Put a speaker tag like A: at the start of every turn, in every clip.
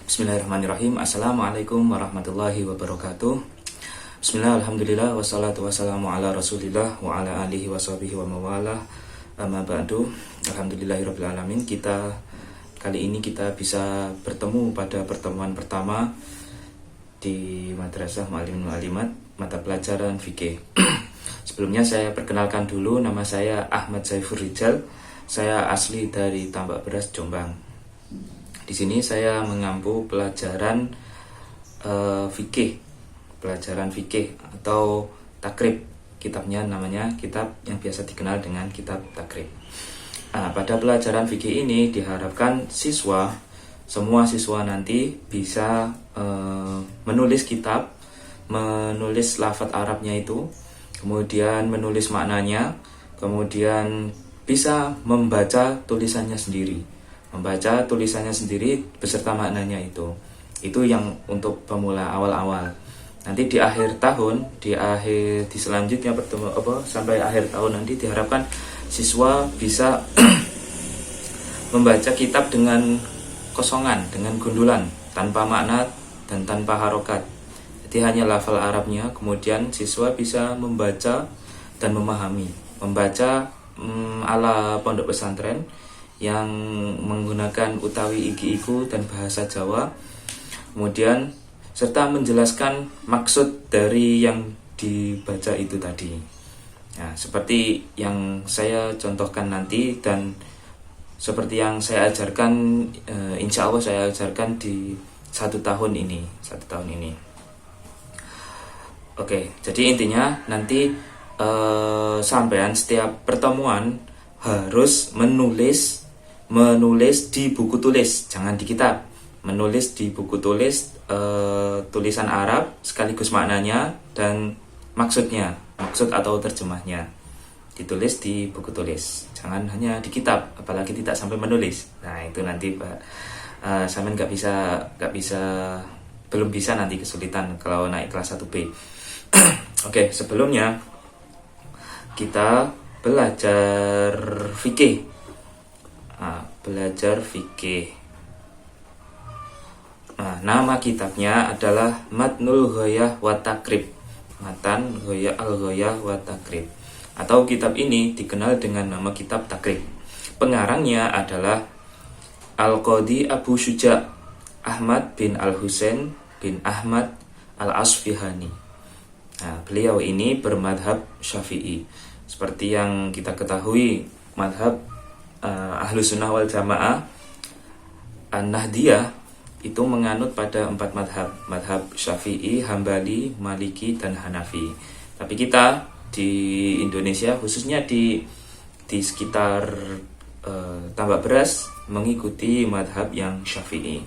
A: Bismillahirrahmanirrahim. Assalamualaikum warahmatullahi wabarakatuh. Bismillah, alhamdulillah, wassalatu wassalamu ala rasulillah wa ala alihi wa sahbihi wa mawalah. Amma ba'du. Alhamdulillahirabbil alamin. Kali ini kita bisa bertemu pada pertemuan pertama di Madrasah Mu'allimin Mu'allimat mata pelajaran fikih. Sebelumnya saya perkenalkan dulu, nama saya Ahmad Saifur Rijal. Saya asli dari Tambak Beras, Jombang. Di sini saya mengampu pelajaran fikih atau takrib. Kitabnya namanya kitab yang biasa dikenal dengan kitab takrib. Pada pelajaran fikih ini diharapkan semua siswa nanti bisa menulis kitab, menulis lafadz Arabnya itu, kemudian menulis maknanya, kemudian bisa membaca tulisannya sendiri beserta maknanya itu yang untuk pemula awal-awal. Nanti di akhir tahun, di selanjutnya sampai akhir tahun nanti diharapkan siswa bisa membaca kitab dengan kosongan, dengan gundulan, tanpa makna dan tanpa harokat. Jadi hanya lafal Arabnya, kemudian siswa bisa membaca dan membaca ala pondok pesantren yang menggunakan utawi iki-iku dan bahasa Jawa, kemudian serta menjelaskan maksud dari yang dibaca itu tadi. Nah, seperti yang saya contohkan nanti dan seperti yang saya ajarkan, insya Allah saya ajarkan di satu tahun ini. Oke, jadi intinya nanti sampean setiap pertemuan harus menulis di buku tulis, jangan di kitab. Menulis di buku tulis tulisan Arab sekaligus maknanya dan maksud atau terjemahnya ditulis di buku tulis, jangan hanya di kitab, apalagi tidak sampai menulis. Nah itu nanti Pak sampean belum bisa nanti kesulitan kalau naik kelas 1B. Oke, sebelumnya kita belajar fikih. Nama kitabnya adalah Matnul Ghoyah wa Takrib. Matan Al-Ghoyah wa Takrib. Atau kitab ini dikenal dengan nama kitab takrib. Pengarangnya adalah Al-Qadhi Abu Syuja' Ahmad bin Al-Husain bin Ahmad Al-Asfihani. Beliau ini bermadhab Syafi'i. Seperti yang kita ketahui, madhab Ahlus Sunnah wal Jamaah An-Nahdiyah itu menganut pada 4 madhab Syafi'i, Hambali, Maliki, dan Hanafi. Tapi kita di Indonesia, khususnya di sekitar Tambak Beras, mengikuti madhab yang Syafi'i.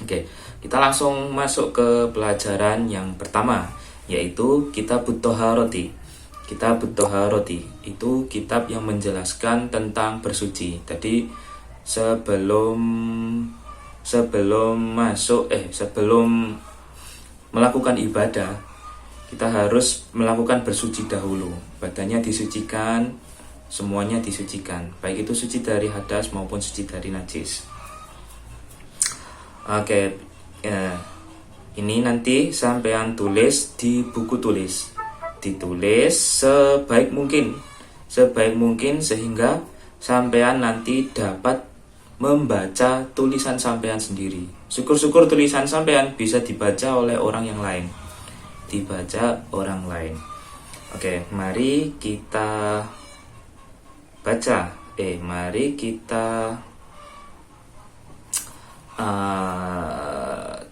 A: Oke, kita langsung masuk ke pelajaran yang pertama, yaitu Kitabut Thaharati. Kitabut Thaharati itu kitab yang menjelaskan tentang bersuci. Jadi sebelum melakukan ibadah, kita harus melakukan bersuci dahulu. Badannya disucikan, semuanya disucikan, baik itu suci dari hadas maupun suci dari najis. Oke, ini nanti sampean tulis di buku tulis. Ditulis sebaik mungkin sehingga sampean nanti dapat membaca tulisan sampean sendiri. Syukur-syukur tulisan sampean bisa dibaca oleh orang yang lain. Oke, mari kita baca.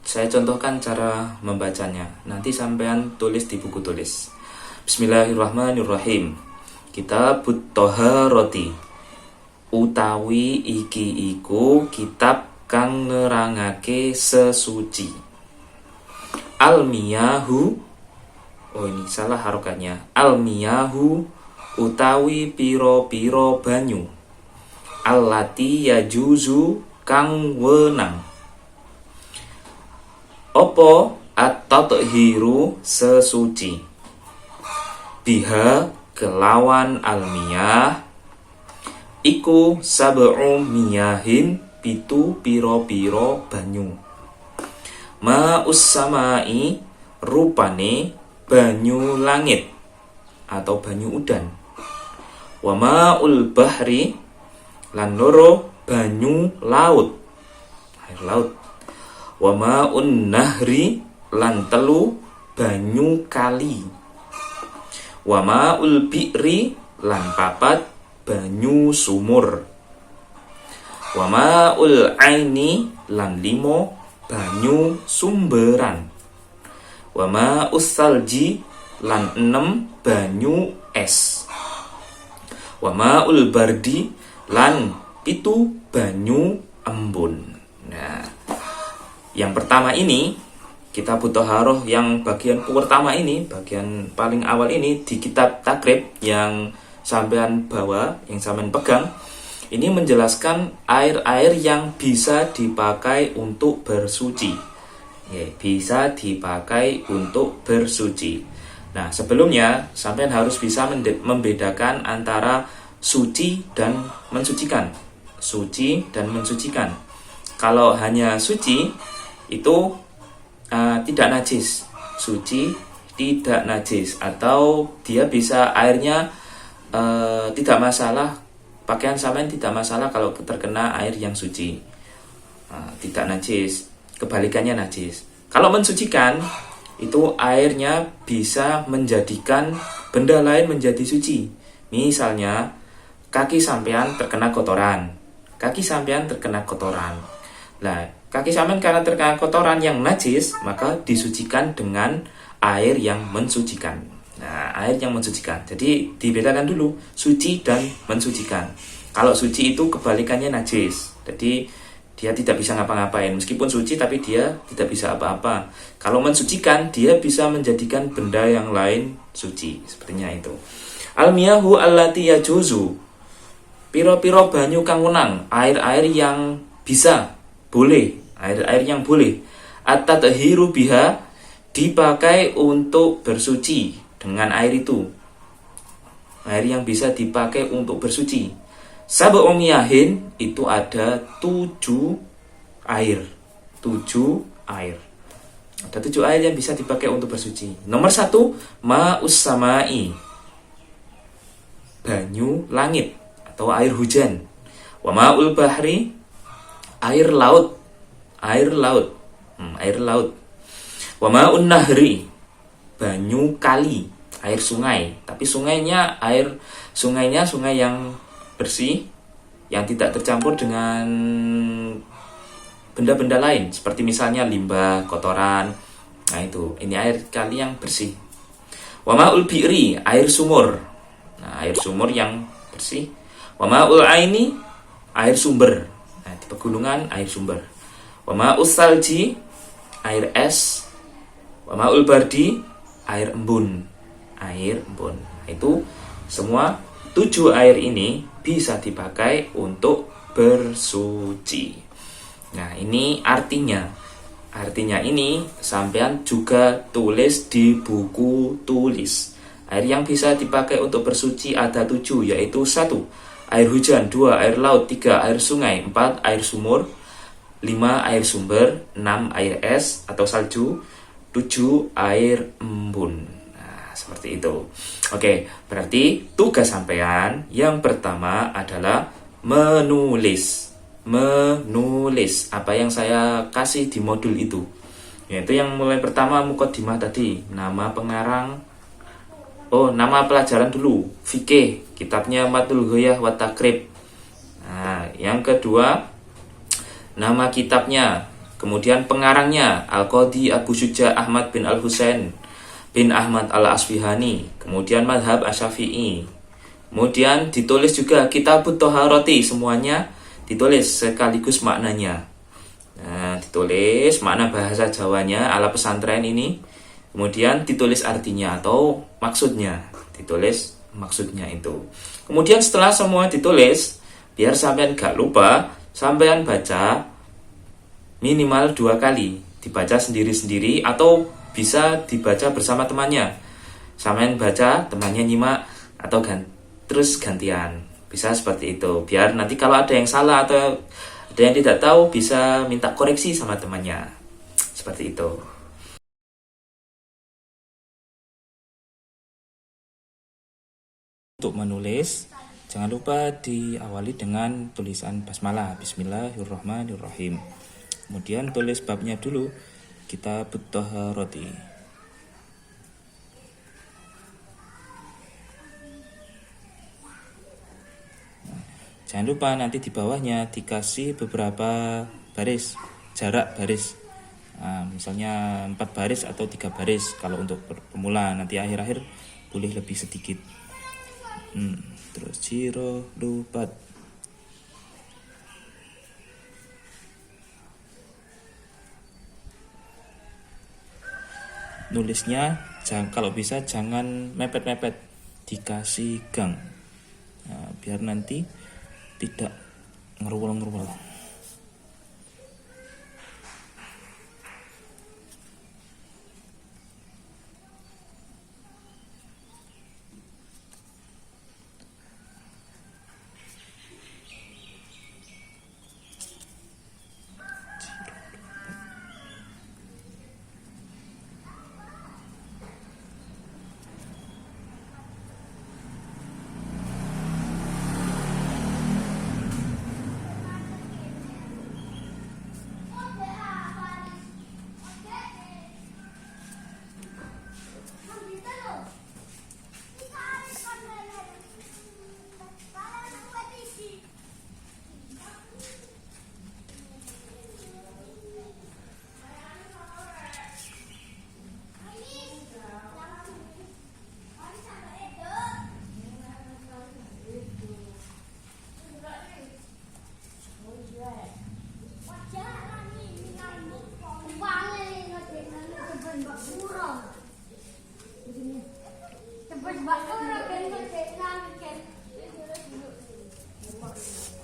A: Saya contohkan cara membacanya. Nanti sampean tulis di buku tulis. Bismillahirrahmanirrahim. Kitabut Thaharati. Utawi iki iku kitab kang nerangake sesuci. Al-miyahu, ini salah harokatnya. Al-miyahu utawi piro-piro banyu. Allati yajuzu kang wenang. Opo at-tathiru sesuci. Biha kelawan al-miyah iku sab'u miyahin pitu piro-piro banyu. Ma'us samai rupane banyu langit atau banyu udan. Wa ma'ul bahri lan loro banyu laut, air laut. Wa ma'un nahri lan telu banyu kali. Wa ma'ul bi'ri lan papat banyu sumur. Wa ma'ul aini lan limo banyu sumberan. Wa ma'us salji lan 6 banyu es. Wa ma'ul bardi lan 7 banyu embun. Nah, yang pertama ini kitab Mutahharoh yang bagian pertama ini, bagian paling awal ini di kitab Takrib yang sampean bawa, yang sampean pegang, ini menjelaskan air-air yang bisa dipakai untuk bersuci. Ya, bisa dipakai untuk bersuci. Nah, sebelumnya sampean harus bisa membedakan antara suci dan mensucikan. Suci dan mensucikan. Kalau hanya suci itu tidak najis, suci tidak najis, atau dia bisa airnya tidak masalah, pakaian sampean tidak masalah kalau terkena air yang suci, tidak najis, kebalikannya najis. Kalau mensucikan itu airnya bisa menjadikan benda lain menjadi suci. Misalnya kaki sampean terkena kotoran, Nah, kaki sampean karena terkena kotoran yang najis, maka disucikan dengan air yang mensucikan. Nah, air yang mensucikan. Jadi dibedakan dulu suci dan mensucikan. Kalau suci itu kebalikannya najis. Jadi dia tidak bisa ngapa-ngapain. Meskipun suci tapi dia tidak bisa apa-apa. Kalau mensucikan, dia bisa menjadikan benda yang lain suci. Sepertinya itu. Al-miyahu allati yajuzu. Piro-piro banyu kang wenang, air-air yang bisa, boleh, air-air yang boleh. At-tathiru biha, dipakai untuk bersuci dengan air itu. Air yang bisa dipakai untuk bersuci. Sab'u miyahin, itu ada 7 air. 7 air. Ada 7 air yang bisa dipakai untuk bersuci. Nomor 1, ma'us samai, banyu langit atau air hujan. Wa ma'ul bahri, air laut. Air laut. Wa ma'un nahri, banyu kali, air sungai. Tapi sungainya sungai yang bersih, yang tidak tercampur dengan benda-benda lain, seperti misalnya limbah, kotoran. Nah itu, ini air kali yang bersih. Wa ma'ul bi'ri, air sumur. Nah, air sumur yang bersih. Wa ma'ul aini, air sumber. Nah, di pegunungan air sumber. Wa ma'us salji, air es. Wa ma'ul bardi, air embun. Air embun. Nah, itu semua 7 air ini bisa dipakai untuk bersuci. Nah, ini artinya. Artinya ini sampean juga tulis di buku tulis. Air yang bisa dipakai untuk bersuci ada 7, yaitu 1. Air hujan, 2. Air laut, 3. Air sungai, 4. Air sumur, 5. Air sumber, 6. Air es atau salju, 7. Air embun. Nah, seperti itu. Oke, berarti tugas sampean yang pertama adalah menulis apa yang saya kasih di modul itu. Yaitu yang mulai pertama muqaddimah tadi, nama pengarang. Nama pelajaran dulu, fikih, kitabnya Matul Ghoyah wa Takrib. Nah, yang kedua, nama kitabnya, kemudian pengarangnya, Al-Qadhi Abu Syuja Ahmad bin Al-Husain bin Ahmad Al-Asfihani, kemudian Madhab Asy-Syafi'i. Kemudian ditulis juga Kitabut Thaharati, semuanya ditulis sekaligus maknanya. Nah, ditulis makna bahasa Jawanya ala pesantren ini. Kemudian ditulis artinya atau maksudnya, ditulis maksudnya itu. Kemudian setelah semua ditulis, biar sampean gak lupa, sampean baca minimal 2 kali, dibaca sendiri-sendiri atau bisa dibaca bersama temannya. Sampean baca, temannya nyimak, atau terus gantian. Bisa seperti itu, biar nanti kalau ada yang salah atau ada yang tidak tahu bisa minta koreksi sama temannya. Seperti itu. Untuk menulis, jangan lupa diawali dengan tulisan basmalah, Bismillahirrahmanirrahim. Kemudian tulis babnya dulu, Kitabut Thaharati. Jangan lupa nanti di bawahnya dikasih beberapa baris, jarak baris. Nah, misalnya 4 baris atau 3 baris kalau untuk pemula. Nanti akhir-akhir boleh lebih sedikit. Terus jiro lupat. Nulisnya kalau bisa jangan mepet-mepet, dikasih gang. Nah, biar nanti tidak ngeruwel-ngeruwel.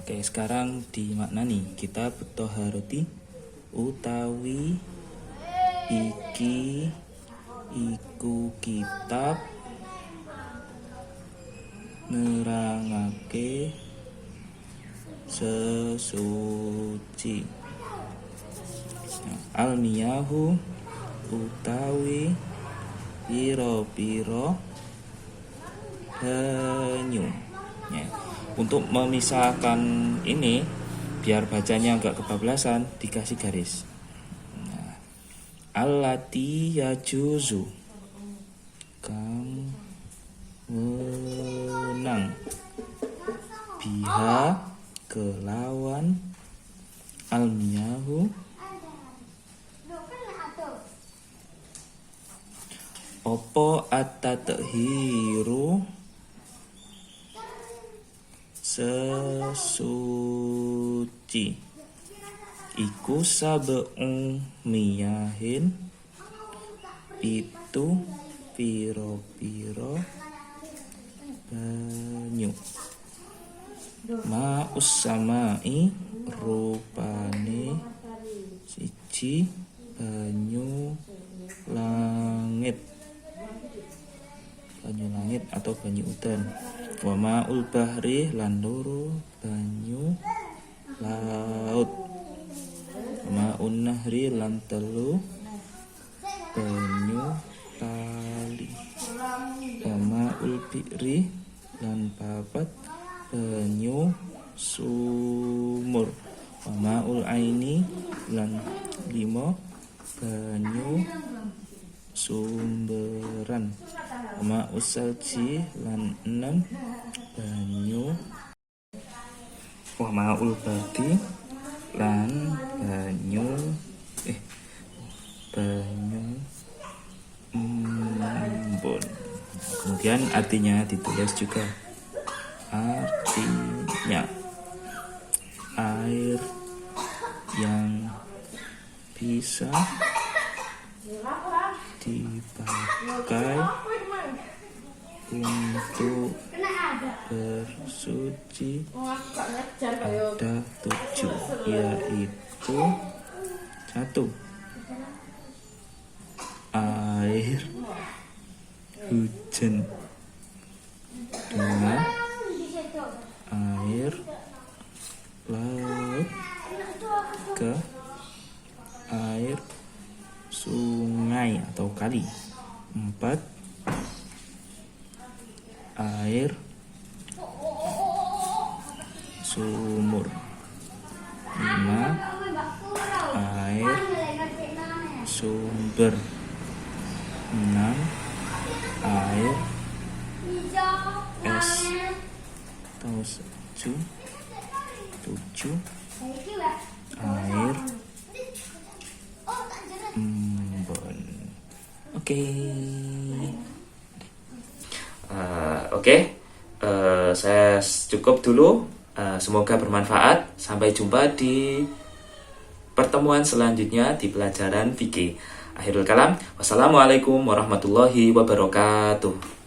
A: Oke, sekarang dimaknani. Kitabut Thaharati utawi iki iku kitab nerangake sesuci. Almiyahu utawi piro-piro banyu. Untuk memisahkan ini biar bacanya enggak kebablasan, dikasih garis. Allati yajuzu kang menang biha kelawan almiyahu opo at-tathiru sesuci iku sab'u miyahin itu piro-piro banyu ma'us samai rupane siji banyu langit atau banyu udan. Wa ma'ul bahri lan loro banyu laut. Wa ma'un nahri lan telu banyu kali. Wa ma'ul bi'ri lan papat banyu sumur. Wa ma'ul aini lan 5 banyu sumberan. Wa usalji lan 6 banyu. Wa ma'ul badi lan banyu embun. Kemudian artinya ditulis juga. Artinya air yang bisa dipakai untuk bersuci ada 7, yaitu 1 air hujan, 2 air laut, 3 air sungai atau kali. 4, air sumur. 5, air sumber. 6, air es atau 7, air embun. Oke, saya cukup dulu. Semoga bermanfaat. Sampai jumpa di pertemuan selanjutnya di pelajaran fikih. Akhirul kalam. Wassalamualaikum warahmatullahi wabarakatuh.